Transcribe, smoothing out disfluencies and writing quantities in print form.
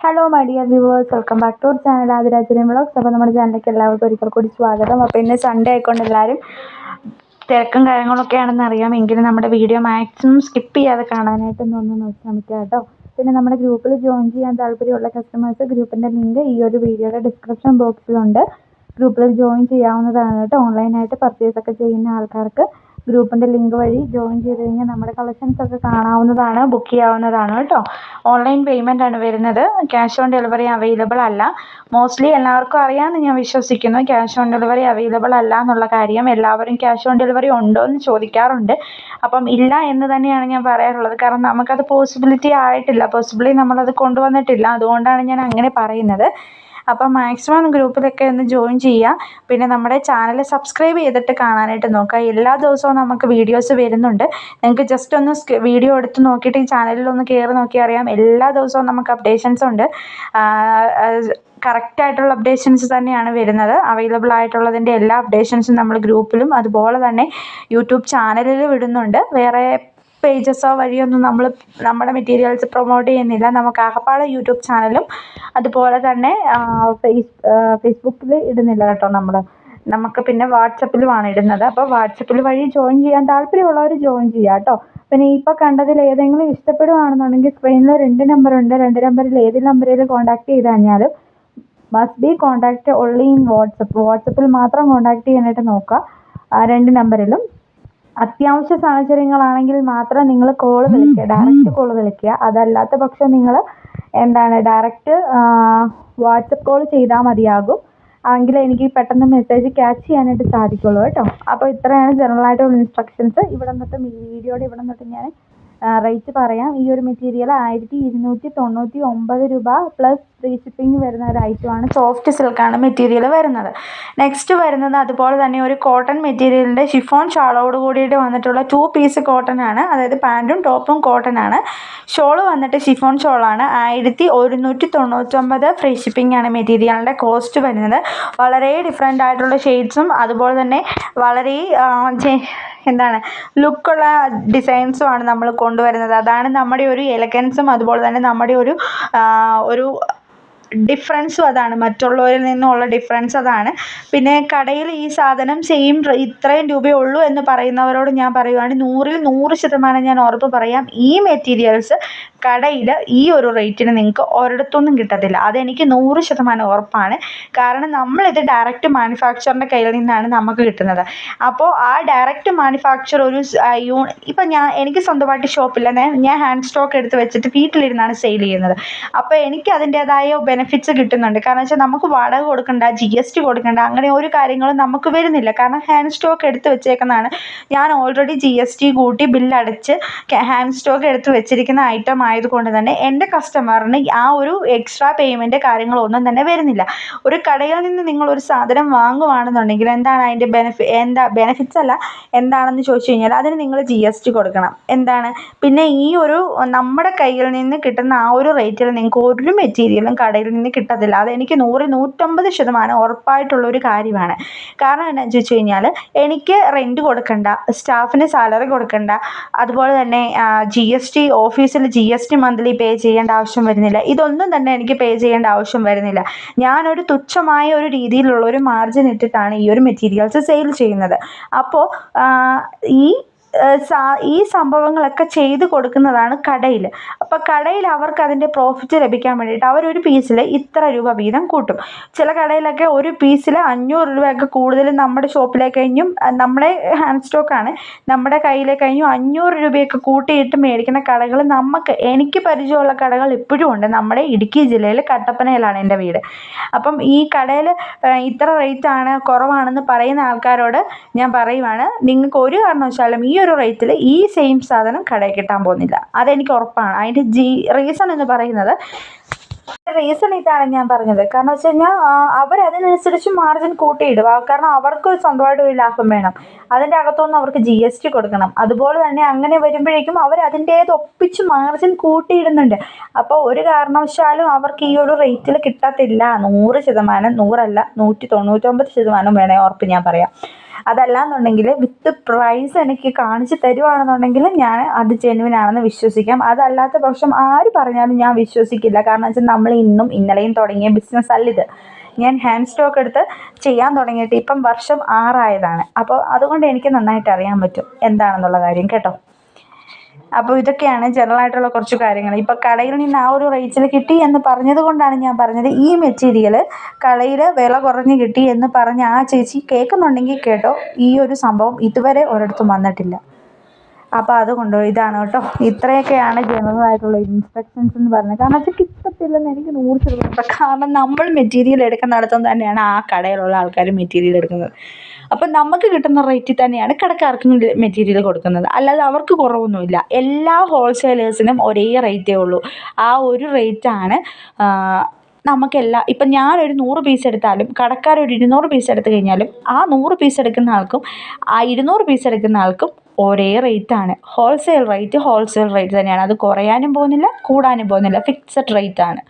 Hello my dear viewers, welcome back to our channel ആദിരാജന vlogs. അപ്പോൾ നമ്മുടെ ചാനലിലേക്ക് എല്ലാവർക്കും ഒരിക്കൽ കൂടി സ്വാഗതം. അപ്പോൾ ഇന്ന് സൺഡേ ആയിക്കൊണ്ട് എല്ലാവരും തിരക്കും കാര്യങ്ങളൊക്കെ ആണെന്ന് അറിയാം. എങ്കിലും നമ്മുടെ വീഡിയോ മാക്സിമം സ്കിപ്പ് ചെയ്യാതെ കാണാനായിട്ട് ഒന്ന് ശ്രമിക്കുക കേട്ടോ. പിന്നെ നമ്മുടെ ഗ്രൂപ്പിൽ ജോയിൻ ചെയ്യാൻ താല്പര്യമുള്ള കസ്റ്റമേഴ്സ് ഗ്രൂപ്പിൻ്റെ ലിങ്ക് ഈ ഒരു വീഡിയോയുടെ ഡിസ്ക്രിപ്ഷൻ ബോക്സിലുണ്ട്. ഗ്രൂപ്പിൽ ജോയിൻ ചെയ്യാവുന്നതാണ് കേട്ടോ. ഓൺലൈനായിട്ട് പർച്ചേസ് ഒക്കെ ചെയ്യുന്ന ആൾക്കാർക്ക് ഗ്രൂപ്പിൻ്റെ ലിങ്ക് വഴി ജോയിൻ ചെയ്ത് കഴിഞ്ഞാൽ നമ്മുടെ കളക്ഷൻസ് ഒക്കെ കാണാവുന്നതാണ്, ബുക്ക് ചെയ്യാവുന്നതാണ് കേട്ടോ. ഓൺലൈൻ പേയ്മെൻ്റ് ആണ് വരുന്നത്. ക്യാഷ് ഓൺ ഡെലിവറി അവൈലബിൾ അല്ല. മോസ്റ്റ്ലി എല്ലാവർക്കും അറിയാമെന്ന് ഞാൻ വിശ്വസിക്കുന്നു. ക്യാഷ് ഓൺ ഡെലിവറി അവൈലബിൾ അല്ല എന്നുള്ള കാര്യം. എല്ലാവരും ക്യാഷ് ഓൺ ഡെലിവറി ഉണ്ടോ എന്ന് ചോദിക്കാറുണ്ട്. അപ്പം ഇല്ല എന്ന് തന്നെയാണ് ഞാൻ പറയാറുള്ളത്. കാരണം നമുക്കത് പോസിബിലിറ്റി ആയിട്ടില്ല, പോസിബിളി നമ്മളത് കൊണ്ടുവന്നിട്ടില്ല. അതുകൊണ്ടാണ് ഞാൻ അങ്ങനെ പറയുന്നത്. അപ്പം മാക്സിമം ഗ്രൂപ്പിലൊക്കെ ഒന്ന് ജോയിൻ ചെയ്യുക. പിന്നെ നമ്മുടെ ചാനൽ സബ്സ്ക്രൈബ് ചെയ്തിട്ട് കാണാനായിട്ട് നോക്കുക. എല്ലാ ദിവസവും നമുക്ക് വീഡിയോസ് വരുന്നുണ്ട്. നിങ്ങൾക്ക് ജസ്റ്റ് ഒന്ന് വീഡിയോ എടുത്ത് നോക്കിയിട്ട് ഈ ചാനലിൽ ഒന്ന് കയറി നോക്കിയാൽ അറിയാം. എല്ലാ ദിവസവും നമുക്ക് അപ്ഡേഷൻസ് ഉണ്ട്. കറക്റ്റായിട്ടുള്ള അപ്ഡേഷൻസ് തന്നെയാണ് വരുന്നത്. അവൈലബിൾ ആയിട്ടുള്ളതിൻ്റെ എല്ലാ അപ്ഡേഷൻസും നമ്മൾ ഗ്രൂപ്പിലും അതുപോലെ തന്നെ യൂട്യൂബ് ചാനലിലും ഇടുന്നുണ്ട്. വേറെ പേജസോ വഴിയൊന്നും നമ്മൾ നമ്മുടെ മെറ്റീരിയൽസ് പ്രൊമോട്ട് ചെയ്യുന്നില്ല. നമുക്ക് ആകപ്പാടെ യൂട്യൂബ് ചാനലും അതുപോലെ തന്നെ ഫേസ്ബുക്കിൽ ഇടുന്നില്ല കേട്ടോ. നമുക്ക് പിന്നെ വാട്സപ്പിലുമാണ് ഇടുന്നത്. അപ്പോൾ വാട്സപ്പിൽ വഴി ജോയിൻ ചെയ്യാൻ താല്പര്യമുള്ളവർ ജോയിൻ ചെയ്യുക കേട്ടോ. പിന്നെ ഇപ്പോൾ കണ്ടതിൽ ഏതെങ്കിലും ഇഷ്ടപ്പെടുകയാണെന്നുണ്ടെങ്കിൽ സ്ക്രീനിൽ 2 നമ്പറുണ്ട്. 2 നമ്പറിൽ ഏത് നമ്പറിൽ കോൺടാക്ട് ചെയ്ത് കഴിഞ്ഞാലും must be contact only in വാട്സപ്പിൽ മാത്രം കോൺടാക്ട് ചെയ്യാനായിട്ട് നോക്കുക. 2 നമ്പറിലും അത്യാവശ്യ സാഹചര്യങ്ങളാണെങ്കിൽ മാത്രം നിങ്ങൾ കോൾ വിളിക്കുക, ഡയറക്റ്റ് കോൾ വിളിക്കുക. അതല്ലാത്ത പക്ഷം നിങ്ങൾ ഡയറക്റ്റ് വാട്സപ്പ് കോൾ ചെയ്താൽ മതിയാകും. എങ്കിൽ എനിക്ക് പെട്ടെന്ന് മെസ്സേജ് ക്യാച്ച് ചെയ്യാനായിട്ട് സാധിക്കുള്ളൂ കേട്ടോ. അപ്പോൾ ഇത്രയാണ് ജനറലായിട്ടുള്ള ഇൻസ്ട്രക്ഷൻസ്. ഇവിടെ നിന്നിട്ട് ഞാൻ റേറ്റ് പറയാം. ഈ ഒരു മെറ്റീരിയൽ 1299 രൂപ പ്ലസ് ഫ്രീ ഷിപ്പിംഗ് വരുന്ന ഒരു ഐറ്റമാണ്. സോഫ്റ്റ് സിൽക്കാണ് മെറ്റീരിയൽ വരുന്നത്. നെക്സ്റ്റ് വരുന്നത് അതുപോലെ തന്നെ ഒരു കോട്ടൺ മെറ്റീരിയലിൻ്റെ ഷിഫോൺ ഷാളോട് കൂടിയിട്ട് വന്നിട്ടുള്ള 2 പീസ് കോട്ടൺ ആണ്. അതായത് പാൻറ്റും ടോപ്പും കോട്ടൺ ആണ്. ഷോള് വന്നിട്ട് ഷിഫോൺ ഷോളാണ്. 1199 ഫ്രീ ഷിപ്പിംഗ് ആണ് മെറ്റീരിയലിൻ്റെ കോസ്റ്റ് വരുന്നത്. വളരെ ഡിഫറെൻ്റ് ആയിട്ടുള്ള ഷെയ്ഡ്സും അതുപോലെ തന്നെ വളരെ ലുക്കുള്ള ഡിസൈൻസുമാണ് നമ്മൾ കൊണ്ടുവരുന്നത്. അതാണ് നമ്മുടെ ഒരു എലഗൻസും അതുപോലെ തന്നെ നമ്മുടെ ഒരു ഡിഫറൻസും അതാണ്. മറ്റുള്ളവരിൽ നിന്നുള്ള ഡിഫറൻസ് അതാണ്. പിന്നെ കടയിൽ ഈ സാധനം ഇത്രയും രൂപയേ ഉള്ളൂ എന്ന് പറയുന്നവരോട് ഞാൻ പറയുവാണ്, 100% ഞാൻ ഉറപ്പ് പറയാം, ഈ മെറ്റീരിയൽസ് കടയിൽ ഈ ഒരു റേറ്റിന് നിങ്ങൾക്ക് ഒരിടത്തൊന്നും കിട്ടത്തില്ല. അതെനിക്ക് 100% ഉറപ്പാണ്. കാരണം നമ്മളിത് ഡയറക്റ്റ് മാനുഫാക്ചറിൻ്റെ കയ്യിൽ നിന്നാണ് നമുക്ക് കിട്ടുന്നത്. അപ്പോൾ ആ ഡയറക്റ്റ് മാനുഫാക്ചർ ഇപ്പം എനിക്ക് സ്വന്തമായിട്ട് ഷോപ്പില്ല. ഞാൻ ഹാൻഡ് സ്റ്റോക്ക് എടുത്ത് വെച്ചിട്ട് വീട്ടിലിരുന്നാണ് സെയിൽ ചെയ്യുന്നത്. അപ്പോൾ എനിക്ക് അതിൻ്റേതായ ബെനിഫിറ്റ്സ് കിട്ടുന്നുണ്ട്. കാരണം വെച്ചാൽ നമുക്ക് വാടക കൊടുക്കണ്ട, GST കൊടുക്കണ്ട, അങ്ങനെ ഒരു കാര്യങ്ങളും നമുക്ക് വരുന്നില്ല. കാരണം ഹാൻഡ് സ്റ്റോക്ക് എടുത്ത് വെച്ചേക്കുന്നതാണ്. ഞാൻ ഓൾറെഡി GST കൂട്ടി ബില്ലടച്ച് ഹാൻഡ് സ്റ്റോക്ക് എടുത്ത് വെച്ചിരിക്കുന്ന ഐറ്റം ആയതുകൊണ്ട് തന്നെ എൻ്റെ കസ്റ്റമറിന് ആ ഒരു എക്സ്ട്രാ പേയ്മെൻറ്റ് കാര്യങ്ങളൊന്നും തന്നെ വരുന്നില്ല. ഒരു കടയിൽ നിന്ന് നിങ്ങളൊരു സാധനം വാങ്ങുവാണെന്നുണ്ടെങ്കിൽ എന്താണ് അതിൻ്റെ ബെനിഫിറ്റ്സ് അല്ല, എന്താണെന്ന് ചോദിച്ചു കഴിഞ്ഞാൽ അതിന് നിങ്ങൾ GST കൊടുക്കണം. പിന്നെ ഈ ഒരു നമ്മുടെ കയ്യിൽ നിന്ന് കിട്ടുന്ന ആ ഒരു റേറ്റിൽ നിങ്ങൾക്ക് ഒരു മെറ്റീരിയലും കടയിൽ നിന്ന് കിട്ടത്തില്ല. അതെനിക്ക് 150% ഉറപ്പായിട്ടുള്ളൊരു കാര്യമാണ്. കാരണം എന്താണെന്ന് ചോദിച്ചു കഴിഞ്ഞാൽ എനിക്ക് റെൻറ്റ് കൊടുക്കണ്ട, സ്റ്റാഫിന് സാലറി കൊടുക്കണ്ട, അതുപോലെ തന്നെ GST ഓഫീസിൽ GST മന്ത്ലി പേ ചെയ്യേണ്ട ആവശ്യം വരുന്നില്ല. ഇതൊന്നും തന്നെ എനിക്ക് പേ ചെയ്യേണ്ട ആവശ്യം വരുന്നില്ല. ഞാനൊരു തുച്ഛമായ ഒരു രീതിയിലുള്ള ഒരു മാർജിൻ ഇട്ടിട്ടാണ് ഈ ഒരു മെറ്റീരിയൽസ് സെയിൽ ചെയ്യുന്നത്. അപ്പോൾ ഈ സംഭവങ്ങളൊക്കെ ചെയ്ത് കൊടുക്കുന്നതാണ് കടയിൽ. അപ്പോൾ കടയിൽ അവർക്ക് അതിൻ്റെ പ്രോഫിറ്റ് ലഭിക്കാൻ വേണ്ടിയിട്ട് അവരൊരു പീസിൽ ഇത്ര രൂപ വീതം കൂട്ടും. ചില കടയിലൊക്കെ ഒരു പീസിൽ 500 രൂപയൊക്കെ കൂടുതൽ നമ്മുടെ ഷോപ്പിലെ കഴിഞ്ഞും, നമ്മുടെ ഹാൻഡ് സ്റ്റോക്കാണ്, നമ്മുടെ കയ്യിലെ കഴിഞ്ഞും 500 രൂപയൊക്കെ കൂട്ടിയിട്ട് മേടിക്കുന്ന കടകൾ എനിക്ക് പരിചയമുള്ള കടകൾ ഇപ്പോഴും ഉണ്ട്. നമ്മുടെ ഇടുക്കി ജില്ലയിൽ കട്ടപ്പനയിലാണ് എൻ്റെ വീട്. അപ്പം ഈ കടയിൽ ഇത്ര റേറ്റാണ്, കുറവാണെന്ന് പറയുന്ന ആൾക്കാരോട് ഞാൻ പറയുവാണ്, നിങ്ങൾക്ക് ഒരു കാരണവശാലും ഈ ഒരു റേറ്റിൽ ഈ സെയിം സാധനം കടയിൽ കിട്ടാൻ പോകുന്നില്ല. അതെനിക്ക് ഉറപ്പാണ്. അതിൻ്റെ റീസൺ എന്ന് പറയുന്നത് ഇതാണ് ഞാൻ പറഞ്ഞത്. കാരണം വെച്ച് കഴിഞ്ഞാൽ അവരതിനനുസരിച്ച് മാർജിൻ കൂട്ടിയിടും. കാരണം അവർക്ക് സ്വന്തമായിട്ട് ഒരു ലാഭം വേണം. അതിൻ്റെ അകത്തുനിന്ന് അവർക്ക് GST കൊടുക്കണം. അതുപോലെ തന്നെ അങ്ങനെ വരുമ്പോഴേക്കും അവർ അതിൻ്റേത് ഒപ്പിച്ച് മാർജിൻ കൂട്ടിയിടുന്നുണ്ട്. അപ്പോൾ ഒരു കാരണവശാലും അവർക്ക് ഈ ഒരു റേറ്റിൽ കിട്ടത്തില്ല. 100%, 100 അല്ല 199% വേണേ ഉറപ്പ് ഞാൻ പറയാം. അതല്ലാന്നുണ്ടെങ്കിൽ വിത്ത് പ്രൈസ് എനിക്ക് കാണിച്ച് തരുവാണെന്നുണ്ടെങ്കിൽ ഞാൻ അത് ജെന്യുവൻ ആണെന്ന് വിശ്വസിക്കാം. അതല്ലാത്ത പക്ഷം ആര് പറഞ്ഞാലും ഞാൻ വിശ്വസിക്കില്ല. കാരണം വെച്ചാൽ നമ്മൾ ഇന്നും ഇന്നലെയും തുടങ്ങിയ ബിസിനസ് അല്ല ഇത്. ഞാൻ ഹാൻഡ് സ്റ്റോക്ക് എടുത്ത് ചെയ്യാൻ തുടങ്ങിയിട്ട് ഇപ്പം വർഷം 6 ആയതാണ്. അപ്പോൾ അതുകൊണ്ട് എനിക്ക് നന്നായിട്ട് അറിയാൻ പറ്റും എന്താണെന്നുള്ള കാര്യം കേട്ടോ. അപ്പോൾ ഇതൊക്കെയാണ് ജനറലായിട്ടുള്ള കുറച്ച് കാര്യങ്ങൾ. ഇപ്പോൾ കടയിൽ നിന്ന് ആ ഒരു റേറ്റിൽ കിട്ടി എന്ന് പറഞ്ഞത് കൊണ്ടാണ് ഞാൻ പറഞ്ഞത് ഈ മെറ്റീരിയൽ കടയിൽ വില കുറഞ്ഞ് കിട്ടി എന്ന് പറഞ്ഞ് ആ ചേച്ചി കേൾക്കുന്നുണ്ടെങ്കിൽ കേട്ടോ, ഈ ഒരു സംഭവം ഇതുവരെ ഒരിടത്തും വന്നിട്ടില്ല. അപ്പോൾ അതുകൊണ്ട് ഇതാണ് കേട്ടോ, ഇത്രയൊക്കെയാണ് ജനറൽ ആയിട്ടുള്ള ഇൻസ്ട്രക്ഷൻസ് എന്ന് പറഞ്ഞത്. കാരണം അത് കിട്ടത്തില്ലെന്ന് എനിക്ക് 100%. കാരണം നമ്മൾ മെറ്റീരിയൽ എടുക്കുന്നിടത്തും തന്നെയാണ് ആ കടയിലുള്ള ആൾക്കാർ മെറ്റീരിയൽ എടുക്കുന്നത്. അപ്പം നമുക്ക് കിട്ടുന്ന റേറ്റിൽ തന്നെയാണ് കടക്കാർക്കും മെറ്റീരിയൽ കൊടുക്കുന്നത്. അല്ലാതെ അവർക്ക് കുറവൊന്നുമില്ല. എല്ലാ ഹോൾസെയിലേഴ്സിനും ഒരേ റേറ്റേ ഉള്ളൂ. ആ ഒരു റേറ്റാണ് ഇപ്പം ഞാനൊരു 100 പീസ് എടുത്താലും കടക്കാരൊരു 200 പീസ് എടുത്തു കഴിഞ്ഞാലും ആ 100 പീസ് എടുക്കുന്ന ആൾക്കും ആ 200 പീസ് എടുക്കുന്ന ആൾക്കും ഒരേ റേറ്റാണ്. ഹോൾസെയിൽ റേറ്റ് തന്നെയാണ്. അത് കുറയാനും പോകുന്നില്ല, കൂടാനും പോകുന്നില്ല. ഫിക്സഡ് റേറ്റാണ്.